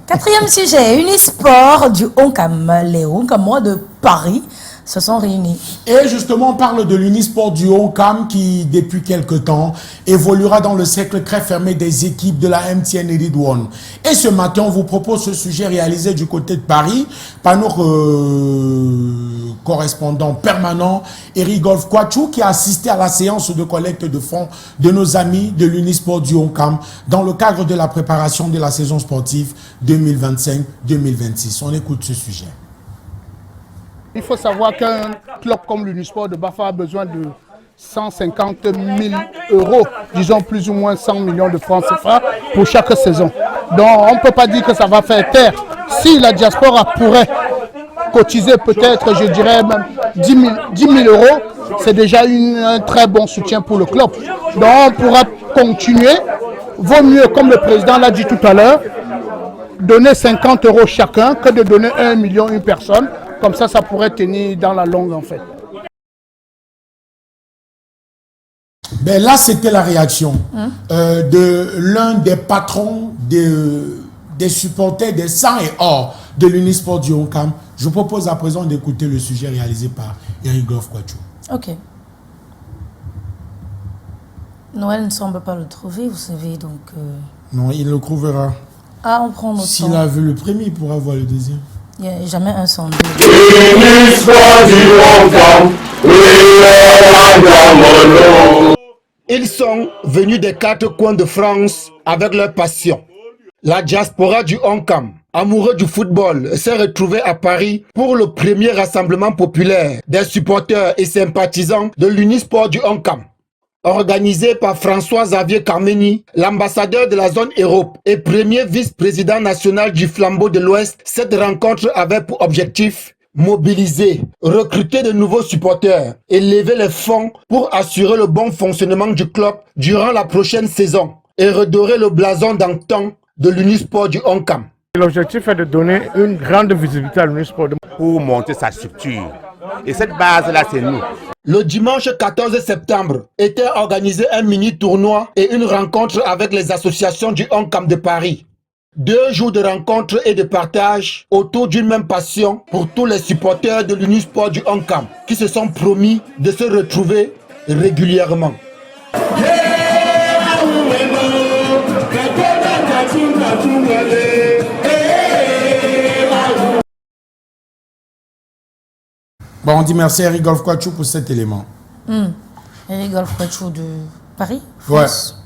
Quatrième sujet, Unisport du Oncam. Les Oncamois de Paris se sont réunis. Et justement, on parle de l'Unisport du Oncam qui, depuis quelque temps, évoluera dans le cercle très fermé des équipes de la MTN Elite One. Et ce matin, on vous propose ce sujet réalisé du côté de Paris par notre correspondant permanent, Eric Golf Kwachou, qui a assisté à la séance de collecte de fonds de nos amis de l'Unisport du Oncam dans le cadre de la préparation de la saison sportive 2025-2026. On écoute ce sujet. Il faut savoir qu'un club comme l'Unisport de Bafa a besoin de 150 000 euros, disons plus ou moins 100 millions de francs CFA pour chaque saison. Donc on ne peut pas dire que ça va faire taire. Si la diaspora pourrait cotiser peut-être, je dirais même 10 000 euros, c'est déjà un très bon soutien pour le club. Donc on pourra continuer. Vaut mieux, comme le président l'a dit tout à l'heure, donner 50 euros chacun que de donner 1 million à une personne. Comme ça pourrait tenir dans la longue en fait. Ben là, c'était la réaction de l'un des patrons des supporters des sang et or de l'Unisport du Oncam. Je propose à présent d'écouter le sujet réalisé par Eric Golf Kwachou. Ok. Noël ne semble pas le trouver, vous savez, donc... Non, il le trouvera. Ah, on prend notre temps. S'il a vu le premier, il pourra voir le deuxième. Il n'y a jamais un sondage. Ils sont venus des quatre coins de France avec leur passion. La diaspora du Oncam, amoureux du football, s'est retrouvée à Paris pour le premier rassemblement populaire des supporters et sympathisants de l'Unisport du Oncam. Organisé par François-Xavier Carmeni, l'ambassadeur de la zone Europe et premier vice-président national du Flambeau de l'Ouest, cette rencontre avait pour objectif mobiliser, recruter de nouveaux supporters et lever les fonds pour assurer le bon fonctionnement du club durant la prochaine saison et redorer le blason d'antan de l'Unisport du Oncam. L'objectif est de donner une grande visibilité à l'Unisport pour monter sa structure. Et cette base-là, c'est nous. Le dimanche 14 septembre était organisé un mini-tournoi et une rencontre avec les associations du Oncam de Paris. 2 jours de rencontre et de partage autour d'une même passion pour tous les supporters de l'Unisport du Oncam qui se sont promis de se retrouver régulièrement. Bon, on dit merci à Eric Golf Kwachou pour cet élément. Eric Golf Kwachou de Paris, Ouais. France.